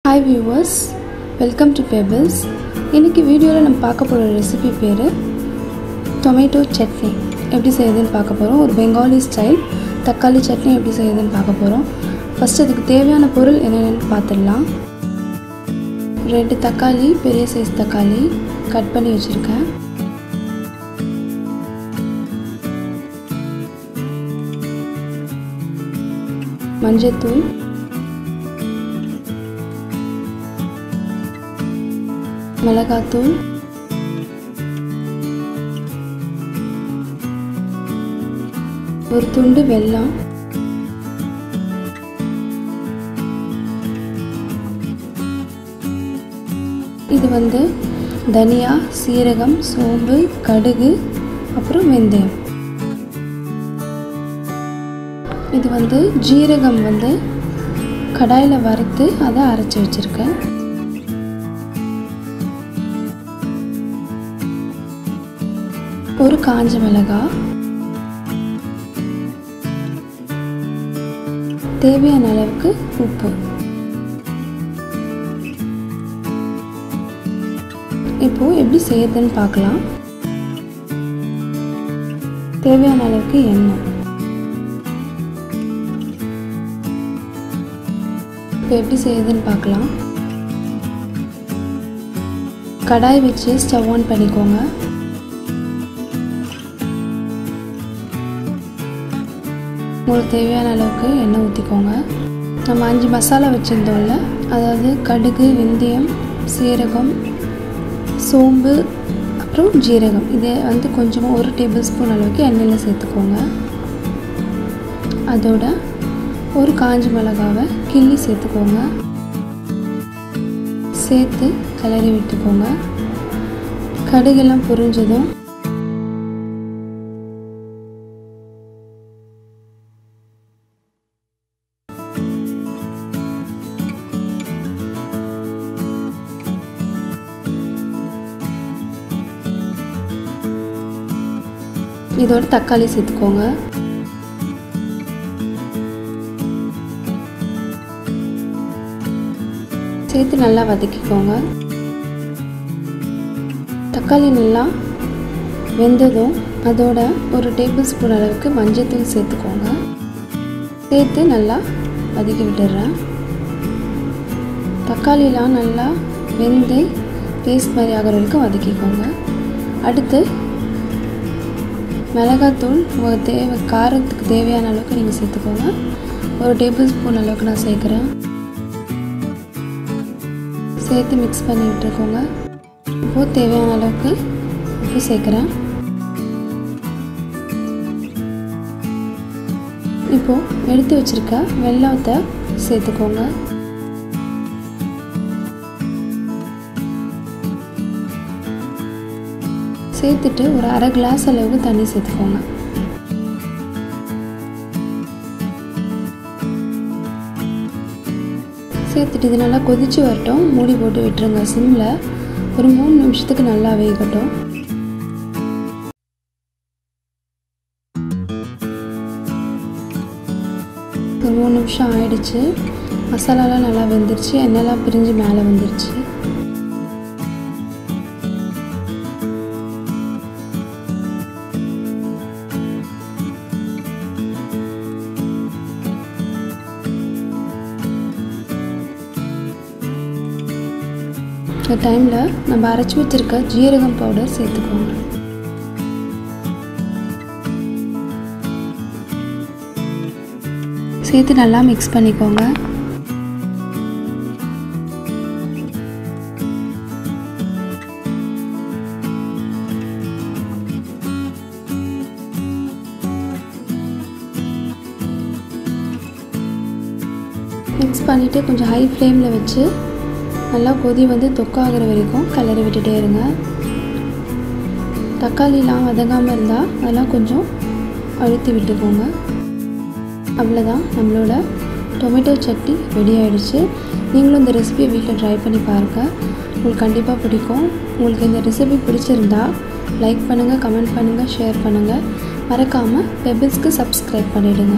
Hi viewers, welcome to Pebbles. இன்னைக்கு வீடியோல நம்ம பார்க்க போற ரெசிபி பேரு டொமேட்டோ சட்னி. எப்படி செய்யறதுன்னு பார்க்க போறோம். ஒரு பெங்காலி ஸ்டைல் தக்காளி சட்னி எப்படி செய்யறதுன்னு பார்க்க போறோம். ஃபர்ஸ்ட் அதுக்கு தேவையான பொருள் என்னென்னு பார்த்துடலாம். 2 தக்காளி, பெரிய சைஸ் தக்காளி கட் பண்ணி வச்சிருக்கேன். மஞ்சள்தூள், மிளகாத்தூள், ஒரு துண்டு வெல்லம், இது தனியா, சீரகம், சோம்பு, கடுகு, அப்புறம் வெந்தயம். இது ஜீரகம் கடாயில் வறுத்து அதை அரைச்சி வச்சிருக்கேன். ஒரு காஞ்ச மிளகாய், தேவையான அளவுக்கு உப்பு. இப்போ எப்படி செய்யறதுன்னு பார்க்கலாம். தேவையான அளவுக்கு எண்ணெய். இப்போ எப்படி செய்யறதுன்னு பார்க்கலாம். கடாய் வச்சு ஸ்டவ் ஆன் பண்ணிக்கோங்க. உங்களுக்கு தேவையான அளவுக்கு எண்ணெய் ஊற்றிக்கோங்க. நம்ம 5 மசாலா வச்சுருந்தோம்ல, அதாவது கடுகு, வெந்தயம், சீரகம், சோம்பு, அப்புறம் ஜீரகம், இதை கொஞ்சமாக 1 டேபிள் ஸ்பூன் அளவுக்கு எண்ணெயில் சேர்த்துக்கோங்க. அதோட ஒரு காஞ்ச மிளகாவை கிள்ளி சேர்த்துக்கோங்க. சேர்த்து கிளறி விட்டுக்கோங்க. கடுகெல்லாம் பொரிஞ்சதும் இதோட தக்காளி சேர்த்துக்கோங்க. சேர்த்து நல்லா வதக்கிக்கோங்க. தக்காளி நல்லா வெந்ததும் அதோட ஒரு டேபிள் ஸ்பூன் அளவுக்கு மஞ்சள்தூள் சேர்த்துக்கோங்க. சேர்த்து நல்லா வதக்கி விட்டுடுறேன். தக்காளிலாம் நல்லா வெந்து பேஸ்ட் மாதிரி ஆகிற வரைக்கும் வதக்கிக்கோங்க. அடுத்து மிளகாத்தூள் உங்கள் காரத்துக்கு தேவையான அளவுக்கு நீங்கள் சேர்த்துக்கோங்க. ஒரு டேபிள் ஸ்பூன் அளவுக்கு நான் சேர்க்குறேன். சேர்த்து மிக்ஸ் பண்ணி விட்டுருக்கோங்க. இப்போது தேவையான அளவுக்கு உப்பு சேர்க்குறேன். இப்போது எடுத்து வச்சுருக்க வெல்லத்தை சேர்த்துக்கோங்க. சேர்த்துட்டு ஒரு அரை கிளாஸ் அளவுக்கு தண்ணி சேர்த்துக்கோங்க. சேர்த்துட்டு இது நல்லா கொதிச்சு வரட்டும். மூடி போட்டு விட்டுருங்க சிம்மில். ஒரு 3 நிமிஷத்துக்கு நல்லா வேகட்டும். ஒரு 3 நிமிஷம் ஆயிடுச்சு. மசாலாலாம் நல்லா வெந்துருச்சு. எண்ணெய்லாம் பிரிஞ்சு மேலே வந்துருச்சு. இந்த டைமில் நம்ம அரைச்சி வச்சுருக்க ஜீரகம் பவுடர் சேர்த்துக்கோங்க. சேர்த்து நல்லா மிக்ஸ் பண்ணிக்கோங்க. மிக்ஸ் பண்ணிவிட்டு கொஞ்சம் ஹை ஃப்ளேமில் வச்சு நல்லா கொதி தொக்காகிற வரைக்கும் கிளறி விட்டுட்டே இருங்க. தக்காளிலாம் வதங்காமல் இருந்தால் அதெல்லாம் கொஞ்சம் அழுத்தி விட்டுக்கோங்க. அவ்வளோதான், நம்மளோட டொமேட்டோ சட்னி ரெடி ஆகிடுச்சு. நீங்களும் இந்த ரெசிபியை வீட்டில் ட்ரை பண்ணி பாருங்கள். உங்களுக்கு கண்டிப்பாக பிடிக்கும். உங்களுக்கு இந்த ரெசிபி பிடிச்சிருந்தா லைக் பண்ணுங்கள், கமெண்ட் பண்ணுங்கள், ஷேர் பண்ணுங்கள். மறக்காமல் பெபிள்ஸ்க்கு சப்ஸ்கிரைப் பண்ணிவிடுங்க.